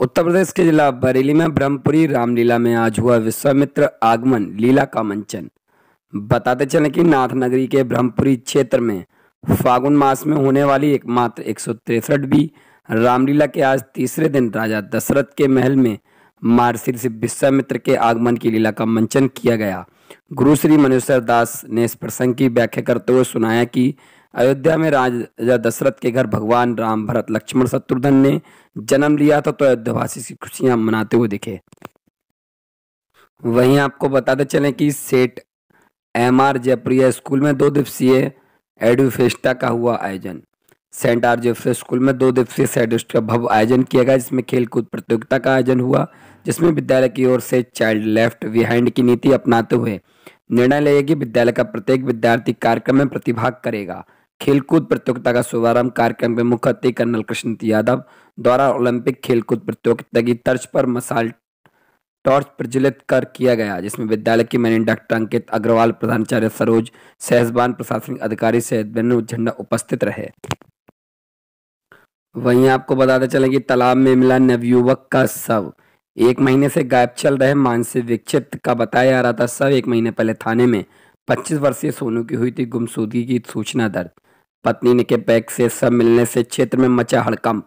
उत्तर प्रदेश के जिला बरेली में ब्रह्मपुरी रामलीला में आज हुआ विश्वामित्र आगमन लीला का मंचन। बताते चलें कि नाथनगरी के ब्रह्मपुरी क्षेत्र में फागुन मास में होने वाली एकमात्र 163वीं रामलीला के आज तीसरे दिन राजा दशरथ के महल में महर्षि विश्वामित्र के आगमन की लीला का मंचन किया गया। गुरु श्री मनुष्य दास ने इस प्रसंग की व्याख्या करते हुए सुनाया कि अयोध्या में राजा दशरथ के घर भगवान राम, भरत, लक्ष्मण, शत्रुघ्न ने जन्म लिया था, तो अयोध्यावासी की खुशियां मनाते हुए दिखे। वहीं आपको बताते चलें कि सेठ MR जयप्रिया स्कूल में 2 दिवसीय एडुफेस्टा का हुआ आयोजन। सेंट आर जेफ्रे स्कूल में 2 दिवसीय एडुफेस्ट का भव्य आयोजन किया गया, जिसमें खेलकूद प्रतियोगिता का आयोजन हुआ, जिसमें विद्यालय की ओर से चाइल्ड लेफ्ट बिहाइंड की नीति अपनाते हुए निर्णय लिया कि विद्यालय का प्रत्येक विद्यार्थी कार्यक्रम में प्रतिभाग करेगा। खेलकूद प्रतियोगिता का शुभारंभ कार्यक्रम के मुख्य अतिथि कर्नल कृष्ण यादव द्वारा ओलंपिक खेलकूद प्रतियोगिता की तर्ज पर मसाल टॉर्च प्रज्वलित कर किया गया, जिसमें विद्यालय की मैनेजर डॉक्टर अंकित अग्रवाल, प्रधानाचार्य सरोज सहसबान, प्रशासनिक अधिकारी सहित झंडा उपस्थित रहे। वहीं आपको बताते चले कि तालाब में मिला नवयुवक का शव। 1 महीने से गायब चल रहे मानसिक विक्षिप्त का बताया जा रहा था शव 1 महीने पहले थाने में 25 वर्षीय सोनू की हुई थी गुमशुदगी की सूचना दर्ज। पत्नी ने के पैक से शव मिलने से क्षेत्र में मचा हड़कंप।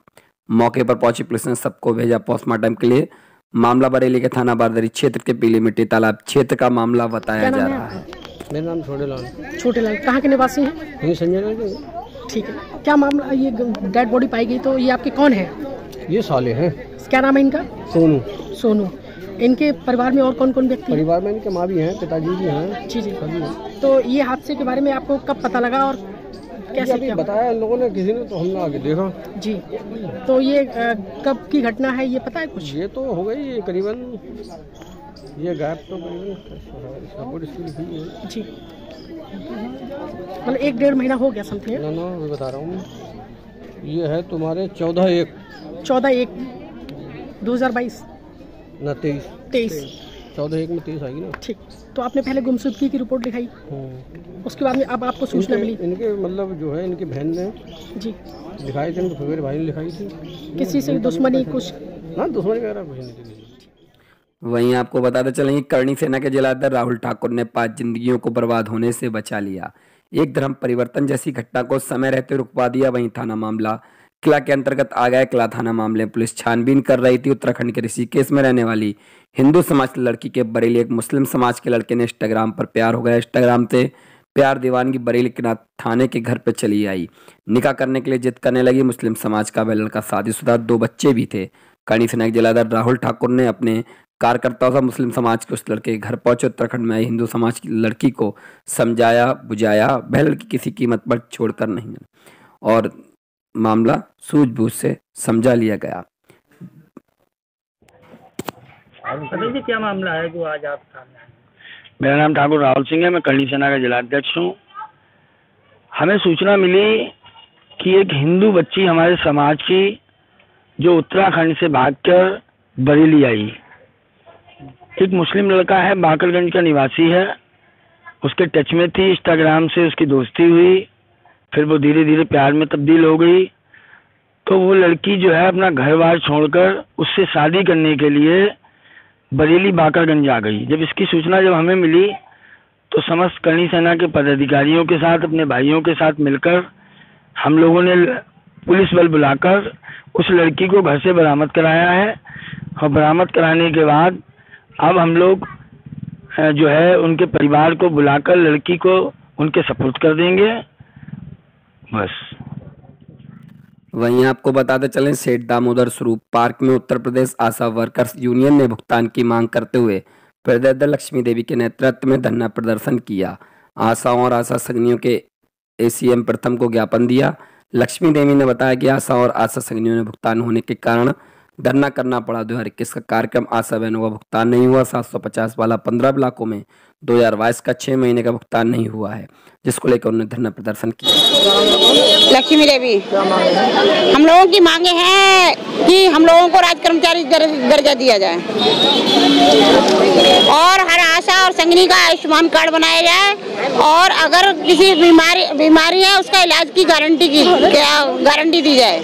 मौके पर पहुंची पुलिस ने सबको भेजा पोस्टमार्टम के लिए। मामला बरेली के थाना बारदरी क्षेत्र के पीली मिट्टी तालाब क्षेत्र का मामला बताया जा रहा है। मेरा नाम छोटेलाल। छोटेलाल कहाँ के निवासी हैं? ये संजय नगर। ठीक है, क्या मामला? ये डेड बॉडी पाई गई, तो ये आपके कौन है? ये साले हैं। क्या नाम है इनका? सोनू। सोनू। इनके परिवार में और कौन कौन व्यक्ति? परिवार में इनके माँ भी हैं, पिताजी भी हैं। जी जी। तो ये हादसे के बारे में आपको कब पता लगा और कैसे क्या बताया इन लोगों ने? किसी ने, तो हमने आगे देखा। जी, तो ये कब की घटना है, ये पता है कुछ? ये तो हो गई, ये करीबन ये गायब तो करीबन जी, मतलब 1-1.5 महीना हो गया समथिंग। ना मैं बता रहा हूँ, ये है तुम्हारे 14/1 2022 ना 23 14/1 में 23 आएगी ना। ठीक, तो आपने पहले गुमशुदगी की रिपोर्ट लिखाई, उसके बाद में अब आपको सूचना मिली? इनके मतलब जो है इनकी बहन ने जी लिखाई थी, तो मेरे भाई ने लिखाई थी। किसी से दुश्मनी कुछ? ना दुश्मनी वगैरह कुछ नहीं। वहीं आपको बताते चलेंगे करणी सेना के जिलाध्यक्ष राहुल ठाकुर ने 5 जिंदगियों को बर्बाद होने से बचा लिया। एक धर्म परिवर्तन जैसी घटना को समय रहते रुकवा दिया। वहीं थाना मामला किला के अंतर्गत आ गया। किला थाना मामले में पुलिस छानबीन कर रही थी। उत्तराखंड के ऋषिकेश में रहने वाली हिंदू समाज की लड़की के बरेली एक मुस्लिम समाज के लड़के ने इंस्टाग्राम पर प्यार हो गया। इंस्टाग्राम से प्यार दीवानगी बरेली के थाने के घर पर चली आई। निकाह करने के लिए जिद करने लगी। मुस्लिम समाज का वह लड़का शादीशुदा, 2 बच्चे भी थे। करणी सेना के जिलाध्यक्ष राहुल ठाकुर ने अपने कार्यकर्ताओं से मुस्लिम समाज के उस लड़के के घर पहुंचे। उत्तराखंड में आई हिंदू समाज की लड़की को समझाया बुझाया। वह लड़की किसी कीमत पर छोड़कर नहीं और मामला सूझबूझ से समझा लिया गया। जी क्या मामला है जो आज आप सामने आए? मेरा नाम ठाकुर राहुल सिंह है, मैं करणी सेना का जिलाध्यक्ष हूँ। हमें सूचना मिली कि एक हिंदू बच्ची हमारे समाज की जो उत्तराखंड से भागकर बरेली आई। एक मुस्लिम लड़का है, बाकरगंज का निवासी है, उसके टच में थी। इंस्टाग्राम से उसकी दोस्ती हुई, फिर वो धीरे धीरे प्यार में तब्दील हो गई। तो वो लड़की जो है अपना घर बार छोड़कर उससे शादी करने के लिए बरेली बाकरगंज आ गई। जब इसकी सूचना जब हमें मिली तो समस्त करणी सेना के पदाधिकारियों के साथ, अपने भाइयों के साथ मिलकर हम लोगों ने पुलिस बल बुलाकर उस लड़की को घर से बरामद कराया है। और बरामद कराने के बाद अब हम लोग जो है उनके परिवार को बुलाकर लड़की को उनके सपुर्द कर देंगे, बस। वहीं आपको बताते चलें सेठ दामोदर स्वरूप पार्क में उत्तर प्रदेश आशा वर्कर्स यूनियन ने भुगतान की मांग करते हुए प्रदेश लक्ष्मी देवी के नेतृत्व में धरना प्रदर्शन किया। आशाओं और आशा संघियों के ACM प्रथम को ज्ञापन दिया। लक्ष्मी देवी ने बताया कि आशा और आशा संघियों ने भुगतान होने के कारण धरना करना पड़ा। 2021 का कार्यक्रम आशा बहनों का भुगतान नहीं हुआ। 750 वाला 15 ब्लॉकों में 2022 का 6 महीने का भुगतान नहीं हुआ है, जिसको लेकर उन्होंने धरना प्रदर्शन किया। लक्ष्मी देवी, हम लोगों की मांगे हैं कि हम लोगों को राज्य कर्मचारी दर्जा दिया जाए और हर आशा और संगिनी का आयुष्मान कार्ड बनाया जाए और अगर किसी बीमारी है उसका इलाज की गारंटी दी जाए।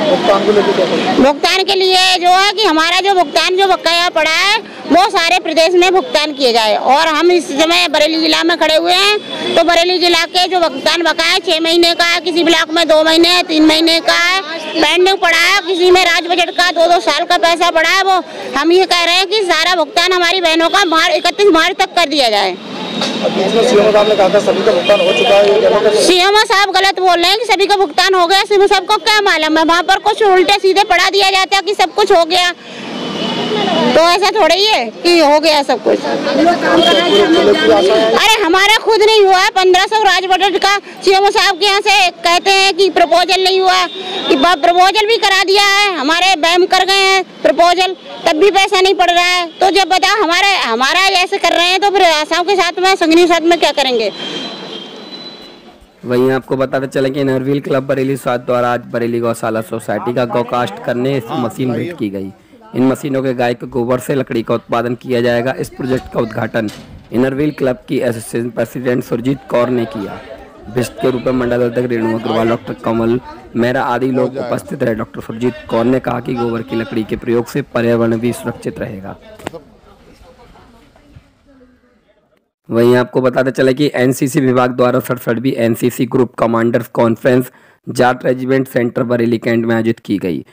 भुगतान को लेकर क्या करेंगे? भुगतान के लिए जो है कि हमारा जो भुगतान जो बकाया पड़ा है वो सारे प्रदेश में भुगतान किए जाए। और हम इस समय बरेली जिला में खड़े हुए हैं, तो बरेली जिला के जो भुगतान बकाया 6 महीने का है, किसी ब्लॉक में 2 महीने 3 महीने का है, पेंडिंग पड़ा है, किसी में राज्य बजट का 2-2 साल का पैसा पड़ा है। वो हम ये कह रहे हैं कि सारा भुगतान हमारी बहनों का 31 मार्च तक कर दिया जाए। सीएम साहब ने कहा था सभी का भुगतान हो चुका है। सीएम साहब गलत बोल रहे हैं कि सभी का भुगतान हो गया। सीएम साहब को क्या मालूम है, वहाँ पर कुछ उल्टे सीधे पढ़ा दिया जाता है कि सब कुछ हो गया, तो ऐसा थोड़ा ही है कि हो गया सब कुछ। अरे हमारा खुद नहीं हुआ 1500 राज्य बजट का सीएम साहब के यहाँ से कहते हैं कि प्रपोजल नहीं हुआ, कि प्रपोजल भी करा दिया है, हमारे बैम कर गए हैं प्रपोजल, तब भी पैसा नहीं पड़ रहा है। तो जब बताओ हमारा ऐसे कर रहे हैं तो फिर आसाम के साथ में संगनी साथ में क्या करेंगे। वहीं आपको बताते चले कि नरवील क्लब बरेली स्वाद द्वारा आज बरेली गौशाला सोसाइटी का गौकास्ट करने मशीन भेंट की गई। इन मशीनों के गाय के गोबर से लकड़ी का उत्पादन किया जाएगा। इस प्रोजेक्ट का उद्घाटन इनरव्हील क्लब की एसोसिएशन प्रेसिडेंट सुरजीत कौर ने किया। विशिष्ट के रूप में मंडल अध्यक्ष रेणु अग्रवाल, डॉक्टर कमल मेहरा आदि लोग उपस्थित रहे। डॉक्टर सुरजीत कौर ने कहा कि गोबर की लकड़ी के प्रयोग से पर्यावरण भी सुरक्षित रहेगा। वहीं आपको बताते चले कि एनसीसी विभाग द्वारा 67वीं NCC group commanders conference Jat regiment centre Bareilly cantt में आयोजित की गई।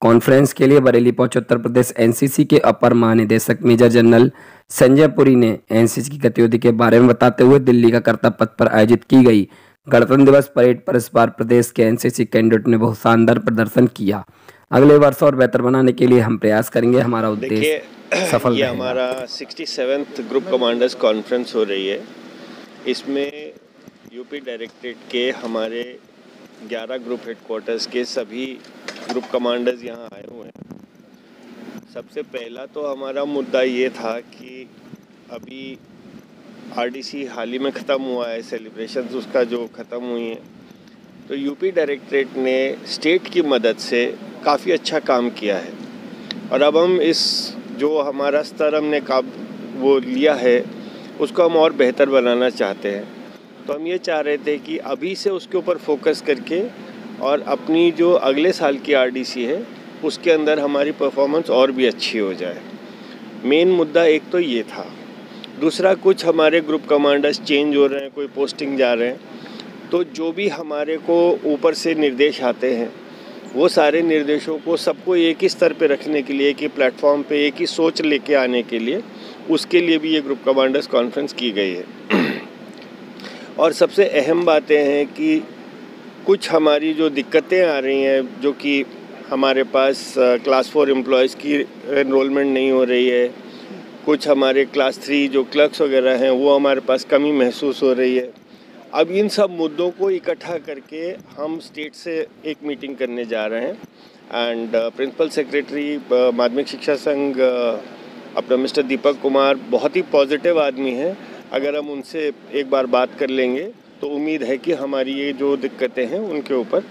कॉन्फ्रेंस के लिए बरेली पहुंचे उत्तर प्रदेश एनसीसी के अपर महानिदेशक मेजर जनरल संजय पुरी ने एनसीसी की गतिविधि के बारे में बताते हुए दिल्ली का कर्तव्य पथ पर आयोजित की गई गणतंत्र दिवस परेड पर इस बार प्रदेश के एनसीसी कैडेट ने बहुत शानदार प्रदर्शन किया। अगले वर्ष और बेहतर बनाने के लिए हम प्रयास करेंगे, हमारा उद्देश्य सफल ये हमारा 67th ग्रुप कमांडर्स कॉन्फ्रेंस हो रही है। इसमें यूपी डायरेक्टरेट के हमारे 11 ग्रुप हेडक्वार्टर्स के सभी ग्रुप कमांडर्स यहाँ आए हुए हैं। सबसे पहला तो हमारा मुद्दा ये था कि अभी आरडीसी हाल ही में ख़त्म हुआ है, सेलिब्रेशंस उसका जो ख़त्म हुई हैं, तो यूपी डायरेक्टरेट ने स्टेट की मदद से काफ़ी अच्छा काम किया है। और अब हम इस जो हमारा स्तर हमने वो लिया है उसको हम और बेहतर बनाना चाहते हैं। तो हम ये चाह रहे थे कि अभी से उसके ऊपर फोकस करके और अपनी जो अगले साल की आरडीसी है उसके अंदर हमारी परफॉर्मेंस और भी अच्छी हो जाए। मेन मुद्दा एक तो ये था। दूसरा, कुछ हमारे ग्रुप कमांडर्स चेंज हो रहे हैं, कोई पोस्टिंग जा रहे हैं, तो जो भी हमारे को ऊपर से निर्देश आते हैं वो सारे निर्देशों को सबको एक ही स्तर पे रखने के लिए, एक ही प्लेटफॉर्म पे एक ही सोच लेके आने के लिए, उसके लिए भी ये ग्रुप कमांडर्स कॉन्फ्रेंस की गई है। और सबसे अहम बातें हैं कि कुछ हमारी जो दिक्कतें आ रही हैं, जो कि हमारे पास क्लास 4 एम्प्लॉयज़ की एनरोलमेंट नहीं हो रही है, कुछ हमारे क्लास 3 जो क्लर्क्स वगैरह हैं वो हमारे पास कमी महसूस हो रही है। अब इन सब मुद्दों को इकट्ठा करके हम स्टेट से एक मीटिंग करने जा रहे हैं। एंड प्रिंसिपल सेक्रेटरी माध्यमिक शिक्षा संघ अपना मिस्टर दीपक कुमार बहुत ही पॉजिटिव आदमी हैं। अगर हम उनसे एक बार बात कर लेंगे तो उम्मीद है कि हमारी ये जो दिक्कतें हैं उनके ऊपर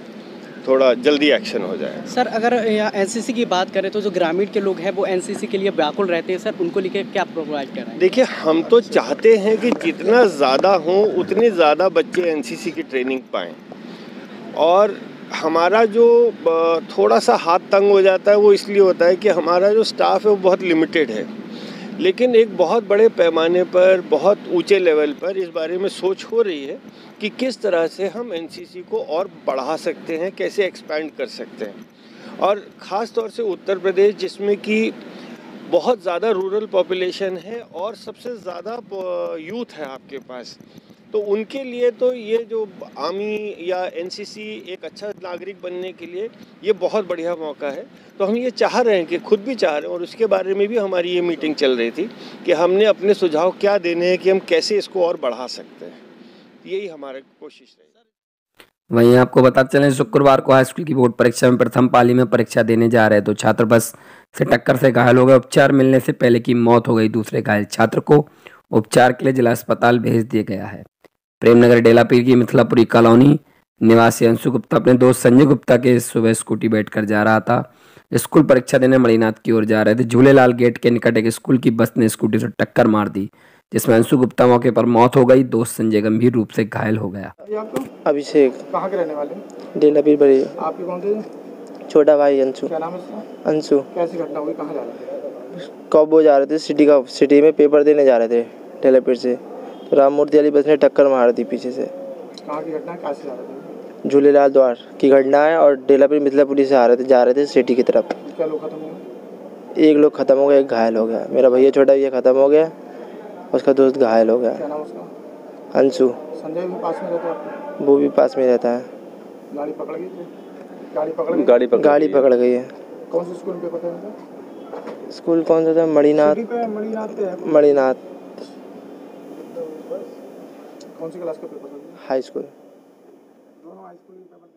थोड़ा जल्दी एक्शन हो जाए। सर, अगर एनसीसी की बात करें तो जो ग्रामीण के लोग हैं वो एनसीसी के लिए व्याकुल रहते हैं, सर उनको लेके क्या प्रोवाइड कर रहे हैं? देखिए, हम तो चाहते हैं कि जितना ज़्यादा हों उतने ज़्यादा बच्चे एनसीसी की ट्रेनिंग पाएँ। और हमारा जो थोड़ा सा हाथ तंग हो जाता है वो इसलिए होता है कि हमारा जो स्टाफ है वो बहुत लिमिटेड है। लेकिन एक बहुत बड़े पैमाने पर, बहुत ऊंचे लेवल पर इस बारे में सोच हो रही है कि किस तरह से हम एनसीसी को और बढ़ा सकते हैं, कैसे एक्सपैंड कर सकते हैं। और ख़ास तौर से उत्तर प्रदेश, जिसमें कि बहुत ज़्यादा रूरल पॉपुलेशन है और सबसे ज़्यादा यूथ है आपके पास, तो उनके लिए तो ये जो आर्मी या एनसीसी एक अच्छा नागरिक बनने के लिए ये बहुत बढ़िया मौका है। तो हम ये चाह रहे हैं कि खुद भी चाह रहे हैं, और उसके बारे में भी हमारी ये मीटिंग चल रही थी कि हमने अपने सुझाव क्या देने हैं कि हम कैसे इसको और बढ़ा सकते हैं। यही हमारी कोशिश रही। वहीं आपको बताते चलें, शुक्रवार को हाई स्कूल की बोर्ड परीक्षा में प्रथम पाली में परीक्षा देने जा रहे तो छात्र बस से टक्कर से घायल हो गए। उपचार मिलने से पहले की मौत हो गई। दूसरे घायल छात्र को उपचार के लिए जिला अस्पताल भेज दिया गया है। प्रेमनगर डेलापीर की मिथिलापुरी कॉलोनी निवासी अंशु गुप्ता अपने दोस्त संजय गुप्ता के सुबह स्कूटी बैठकर जा रहा था। स्कूल परीक्षा देने मणिनाथ की ओर जा रहे थे। झूलेलाल गेट के निकट एक स्कूल की बस ने स्कूटी से टक्कर मार दी, जिसमें अंशु गुप्ता मौके पर मौत हो गई। दोस्त संजय गंभीर रूप से घायल हो गया। आपको अभिषेक कहाँ के रहने वाले? डेलापीर बरेली। आपके कौन थे? छोटा भाई अंशु। क्या नाम है उसका? अंशु। कैसी घटना हुई, कहाँ जा रहे थे? कब वो जा रहे थे सिटी में पेपर देने जा रहे थे ढेलापीर से, तो राम मूर्ति वाली बस ने टक्कर मार दी पीछे से। कहाँ की घटना है, कैसे जा रहे थे? झूलेलाल द्वार की घटना है और ढेलापीर मिथिलापुरी से जा रहे थे सिटी की तरफ। क्या लोग खत्म हुए? एक लोग खत्म हो गया, एक घायल हो गया। मेरा भैया छोटा भैया खत्म हो गया, उसका दोस्त घायल हो गया। क्या नाम उसका? अंशु। संजय भी पास में रहता है आपके? वो भी पास में रहता है। गाड़ी पकड़ गई थी? गाड़ी पकड़ गई? गाड़ी पकड़ गई है। कौन से स्कूल पे पता है? स्कूल कौन सा था? मणिनाथ। मणिनाथ। कौन सी क्लास का पेपर था? High school. दोनों हाई स्कूल के पेपर